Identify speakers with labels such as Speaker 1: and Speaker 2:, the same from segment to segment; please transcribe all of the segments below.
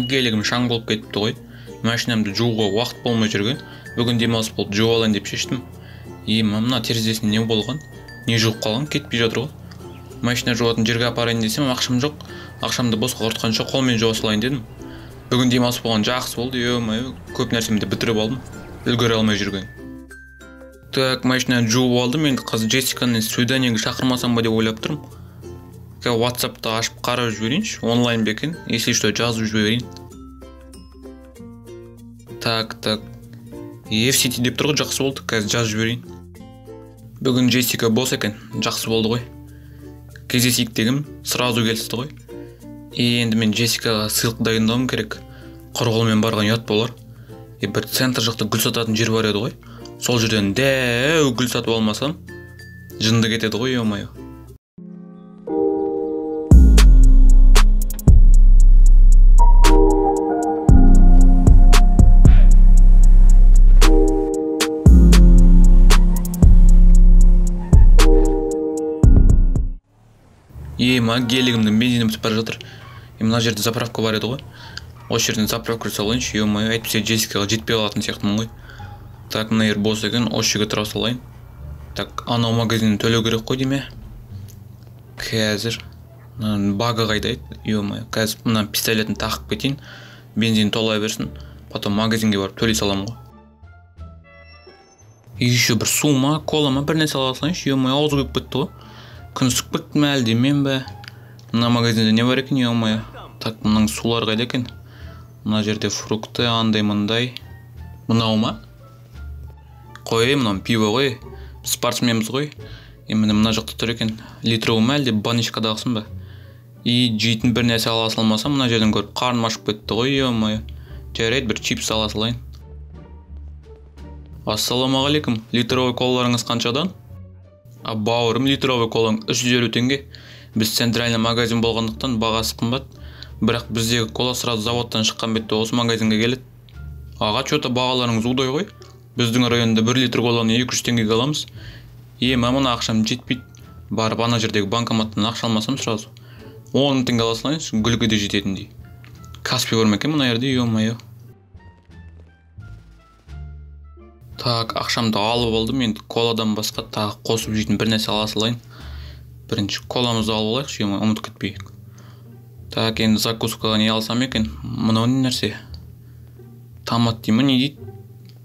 Speaker 1: Келігім шаң болып кетті ғой. Машинамды жууға уақыт болмай жүрген. Бүгін демалыс болды, жуып алайын деп шештім. Мына терезесіне не болған? Не жуып қалған? Кетпей жатыр ғой. Машина жуатын жерге апарайын десем, ақшам жоқ. Ақшамды босқа құртқанша қолмен жуа салайын дедім. Бүгін демалыс болған жақсы болды. Көп нәрсемді бітіріп алдым. Үлгере алмай жүрген. Так, машинаны жуып алдым. Енді қазір Джессиканы свиданиеге шақырмасам ба деп ойлап тұрмын. WhatsApp'та ашып қарап жіберейінші, онлайн бекен, если что жазып жіберейін. Так. FCT деп тұрғы, жақсы болды, қазір жазып жіберейін. Бүгін Джессика бос екен, жақсы болды ғой. Кездесейік дегім, сразу келісті ғой. Енді мен Джессикаға сыйлық дайындауым керек. Құр қолмен барған ұят болар. Бір центр жақта гүл сататын жер бар еді ғой. Сол жерден дәу гүл сатып алмасам, жынды кетеді ғой, ё-моё. Гелігімдің бензині бітіп бара жатыр. Мына жерде заправка бар еді ғой. Осы жерден заправка салайыншы, ё-моё, әйтпесе Джессикаға жетпей қалатын сияқтымын ғой. Так, мына жер бос екен, осы жерге тұра салайын. Так, анау магазинін төлеу керек қой дейме. Қазір бага қайда еді, ё-моё. Қазір мына пистолетін тақып кетейін, бензин тола берсін, потом магазинге барып төлей салам ғой. Еще бір су ма, кола ма, бір нәрсе ала салайыншы, ё-моё, аузы күйіп кетті ғой. Күн ыстық бітті ме әлде мен бе? Мына магазинде не бар екен, ё-моё. Так, мынаң сулар қайда екен? Мына жерде фрукты, андай-мындай. Мынау ма? Қой, мынау пиво ғой. Спортсменбіз ғой. Мына жақта тұр екен. Литровый ма әлде баничкадағысын ба? Жейтін бір нәрсе ала салмасам, мына жерден көріп қарным ашып кетті ғой, ё-моё. Жарайды, бір чипс ала салайын. Ассаламағалейкум. Литровый колаларыңыз қаншадан? Бауырым, литровый колаң 350 теңге. Біз центральный магазин болғандықтан бағасы қымбат. Бірақ біздегі кола сразу заводтан шыққан бетте осы магазинге келеді. Аға, что-то бағаларыңыз удай ғой. Біздің районда 1 литр коланы 200 теңгеге аламыз. Мына ақшам жетпейді. Барып ана жердегі банкоматтан ақша алмасам сразу 10 теңге ала салайыншы, гүлге де жететіндей. Каспи бар ма екен мына жерде, ё-моё. Так, ақшамды алып алдым, енді коладан басқа тағы қосып жейтін бір нәрсе ала салайын. Бірінші коламызды алып алайықшы, ё-моё, ұмытып кетпейік. Так, енді закускаға не алсам екен? Мынау не нәрсе? Томат деймі, не дейді?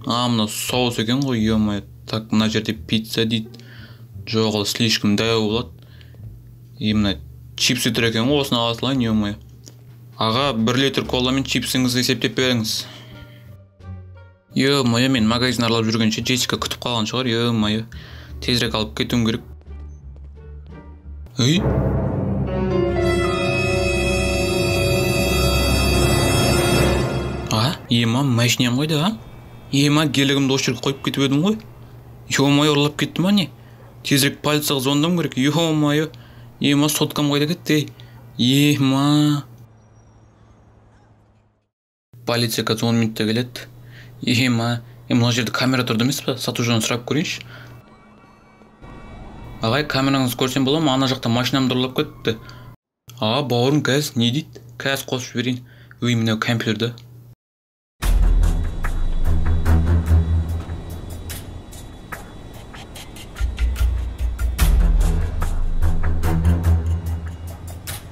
Speaker 1: Мына соус екен ғой, ё-моё. Так, мына жерде пицца дейді. Жоқ, ол слишком дәу болады. Мына чипсы тұр екен ғой, осыны ала салайын, ё-моё. Аға, 1 литр кола мен чипсіңізді есептеп беріңіз. Ё-моё, мен магазин аралап жүргенше Джессика күтіп қалған шығар, ё-моё. Тезірек алып кетуім керек. Машинам қойды, гелігімді осы жерге қойып кетіп едім ғой. Ё-моё, ұрлап кетті ма не? Тезірек полицияға звондауым керек, ё-моё. Соткам қойда кетті. Полицияға 10 минутта келеді. Мына жерде камера тұрды емес па? Сатушыдан сұрап көрейінші. Ағай, камераңызды көрсем бола ма? Ана жақта машинамды ұрлап кетті. Бауырым, қазір не дейді? Қазір қосып жіберейін. Мынау компьютерді.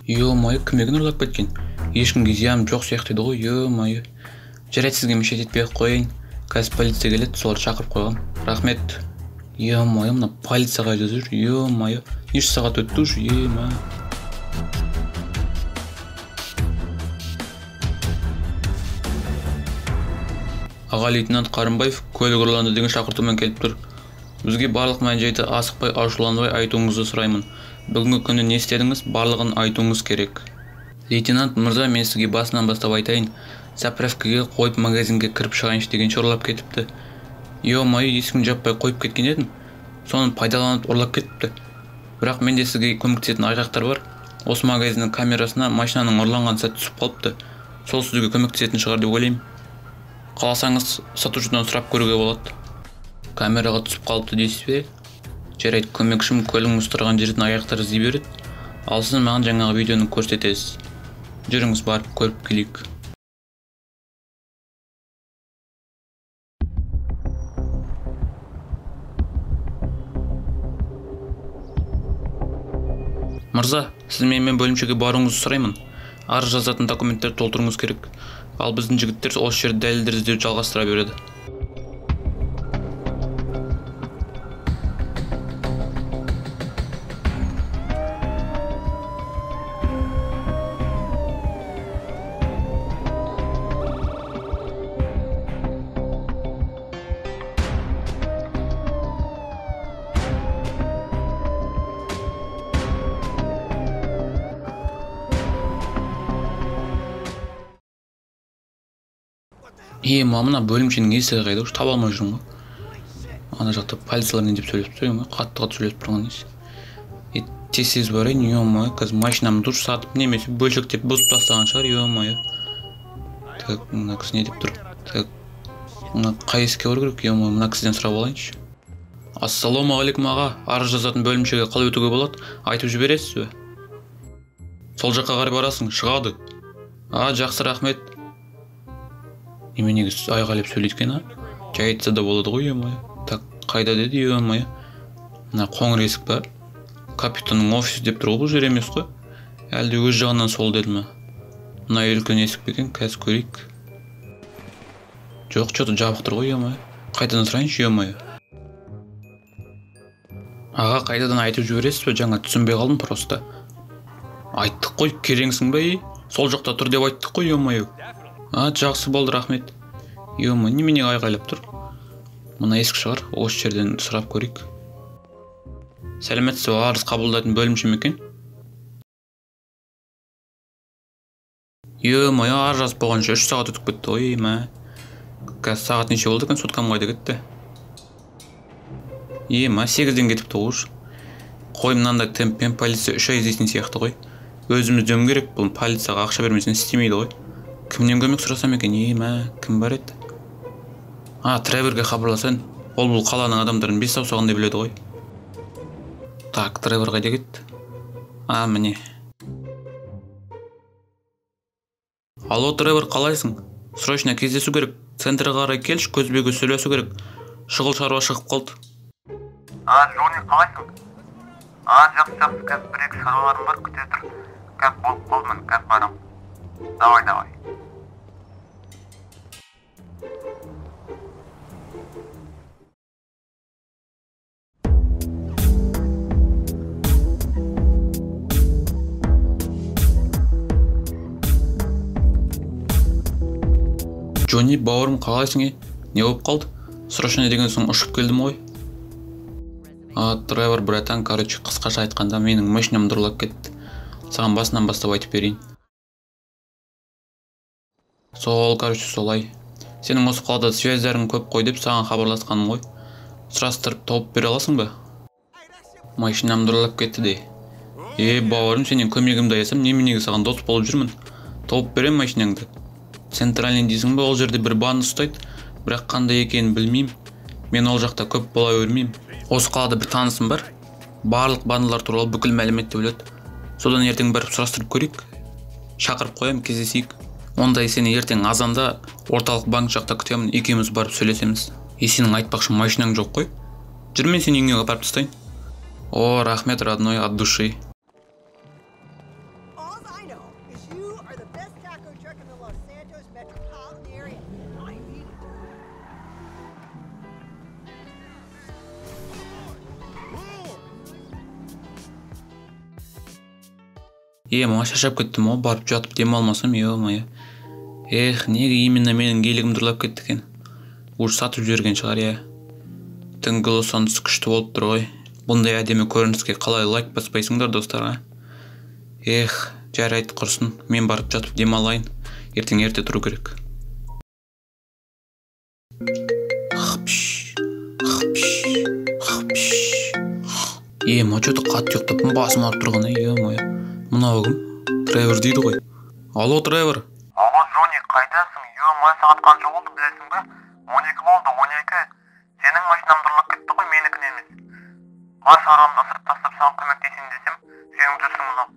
Speaker 1: Ё-моё, кім екен ұрлап кеткен? Ешкімге зияным жоқ сияқты еді ғой, ё-моё. Жарайды, сізге мешет етпей қойын. Қазір полиция келеді, солар шақырып қойған. Рахмет. Ё-моё, мына полиция қайда жүр, ё-моё. Неше сағат өтті уже, ё-моё. Аға лейтенант Қарымбаев көлік ұрланды деген шақыртумен келіп тұр. Бізге барлық мән-жайды асықпай, ашуланбай айтуыңызды сұраймын. Бүгінгі күні не істедіңіз, барлығын айтуыңыз керек. Лейтенант мырза, мен сізге басынан бастап айтайын. Заправкаға қойып магазинге кіріп шығайыншы дегенше ұрлап кетіпті. Ё-моё, есігін жаппай қойып кеткен едім. Соны пайдаланып ұрлап кетіпті. Бірақ менде сізге көмектесетін айғақтар бар. Осы магазиннің камерасына машинаның ұрланған сәт түсіп қалыпты. Сол сізге көмектесетін шығар деп ойлаймын. Қаласаңыз сатушыдан сұрап көруге болады. Камераға түсіп қалыпты дейсіз бе? Жарайды, көмекшім көлігіміз тұрған жерден аяқтар іздей береді. Ал сіз маған жаңағы видеоны көрсетесіз. Жүріңіз барып көріп келейік. Мырза, сіз менімен бөлімшеге баруыңызды сұраймын. Арыз жазатын документтерді толтыруыңыз керек. Ал біздің жігіттер осы жерде дәлелдер іздеуді жалғастыра береді. Мына бөлімшенің есігі қайда? Уж таба алмай жүрмін ғой. Ана жақта полициялар не деп сөйлеп тұр, қатты сөйлеп тұрған несі. Тез барайын, ё-моё, қазір машинамды душ сатып немесе бөлшектеп бұзып тастаған шығар, ё-моё. Так, мына кісі не деп тұр? Так, мына қай есікке бару керек, ё-моё, мына кісіден сұрап алайыншы. Ассалаумағалейкум аға, арыз жазатын бөлімшеге қалай өтуге болады? Айтып жібересіз бе? Сол жаққа қарай барасың, шығады. Жақсы, рахмет. Неменеге айғайлап сөйлейді екен, жай айтса да болады ғой, ё-моё. Так, қайда деді, ё-моё. Мына қоңыр есік па? Капитанның офисі деп тұр ғой, бұл жер емес қой. Әлде өз жағынан сол деді ме? Мына үлкен есік пе екен, қазір көрейік. Жоқ, что-то жабық тұр ғой, ё-моё. Қайтадан сұрайыншы, ё-моё. Аға, қайтадан айтып жібересіз бе? Жаңа түсінбей қалдым просто. Айттық қой, кереңсің бе? Сол жақта тұр деп айттық қой, ё-моё. Жақсы болды, рахмет. Ё-моё, неменеге айғайлап тұр? Мына есік шығар, осы жерден сұрап көрейік. Сәлеметсіз бе, арыз қабылдайтын бөлімше ме екен? Ё-моё, арыз жазып болғанша 3 сағат өтіп кетті ғой, қазір сағат неше болды екен, суткам қайда кетті? 8-ден кетіпті ғой. Қой, мынандай темппен полиция 3 ай іздейтін сияқты ғой. Өзіміз дөм керек, бұл полицияға ақша бермесін істемейді ғой. Кімнен көмек сұрасам екен? Кім бар еді? Треверге хабарласайын. Ол бұл қаланың адамдарын 5 саусағында біледі ғой. Так, Тревер қайда кетті? Міне. Алло, Тревер, қалайсың? Срочно кездесу керек. Центрге қарай келші, көзбе-көз сөйлесу керек. Шұғыл шаруа шығып қалды.
Speaker 2: Джонни, қалайсың? Жақсы, қазір бір-екі шаруаларым бар, күте тұр. Қазір болып қалдым, қазір барам. Давай.
Speaker 1: Джонни, бауырым, қалайсың? Не болып қалды? Срочно деген соң ұшып келдім ғой. Тревер, братан, қысқаша айтқанда менің машинам дұрлап кетті. Саған басынан бастап айтып берейін. Солай. Сенің осы қалада связьдарың көп қой деп саған хабарласқаным ғой. Сұрастырып тауып бере аласың ба? Машинам дұрлап кетті де. Бауырым, сенен көмегімді аясам, неменеге саған дос болып жүрмін. Тауып берем машинаңды. Центральный дейсің бе, ол жерде бір бан ұстайды, бірақ қандай екенін білмеймін. Мен ол жақта көп бола өрмеймін. Осы қалада бір танысым бар. Барлық бандылар туралы бүкіл мәліметті біледі. Содан ертең барып сұрастырып көрейік. Шақырып қоям, кездесейік. Ондай сені ертең азанда орталық банк жақта күтемін, екеуміз барып сөйлесеміз. Сенің айтпақшы машинаң жоқ қой. Жүр, мен сені үйіңе апарып тастайын. Рахмет, родной, от души. Мама шаршап кеттім, барып жатып демалмасам, ё-моё. Неге именно менің гелігім дұрлап кетті екен? Уж сатып жіберген шығар, Түнгі Лос-Анджелес күшті болып тұр ғой. Бұндай әдемі көрініске қалай лайк баспайсыңдар, достарға? Жарайды, құрсын. Мен барып жатып демалайын. Ертең ерте тұру керек. Что-то қатты ұйықтап, басым ауырып тұрған, ё-моё. Мынау кім? Тревер дейді ғой. Алло, Тревер.
Speaker 2: Алло, Джонни, қайдасың? Сағат қанша болды, білесің бе? 12 болды, 12. Сенің машинам дұрлап кетті ғой, менікін емес. бар шаруамды ысырып тастап саған көмектесейін десем, сенің жүрсің мынау.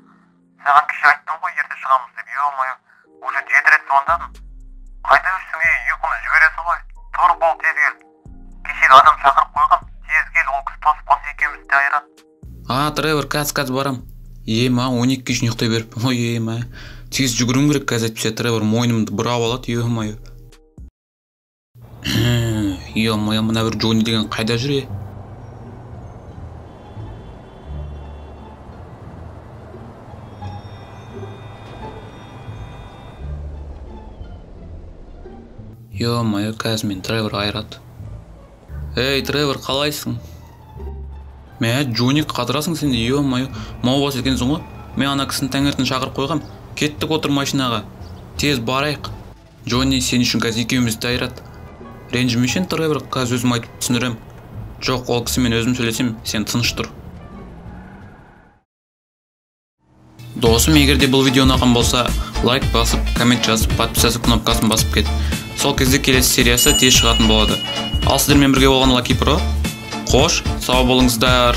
Speaker 2: Саған кеше айттым ғой ерте шығамыз деп, ё-моё, уже 7 рет звондадым. Қайда жүрсің, ұйқыны жібересің ғой. Тұр бол, тез кел. Кешегі адам шақырып қойған, тез кел, ол кісі тосып қалса екеумізді де айырады.
Speaker 1: Тревор, қазір барам. Маған 12 үшін ұйықтай беріп. Тез жүгіруім керек қазір әйтпесе Тревор мойнымды бұрап алады, ё-моё. Ё-моё, мына бір Джонни деген қайда жүр? Ё-моё, қазір мен Тревор айырады. Ей, Тревор, қалайсың? Джонни, қатырасың сен де, ё-моё, маубас екенсің ғой. Мен ана кісіні таңертең шақырып қойғам. Кеттік отыр машинаға. Тез барайық. Джонни сен үшін қазір екеумізді айырады. Ренжімешен, Тревор, қазір өзім айтып түсіндірем. Жоқ, ол кісімен өзім сөйлесем, сен тыныш тұр. Досым, егер де бұл видео ұнаған болса, лайк басып, коммент жазып, подписаться кнопкасын басып кет. Сол кезде келесі сериясы тез шығатын болады. Ал сіздермен бірге болған Lucky Pro. Қош, сау болыңыздар.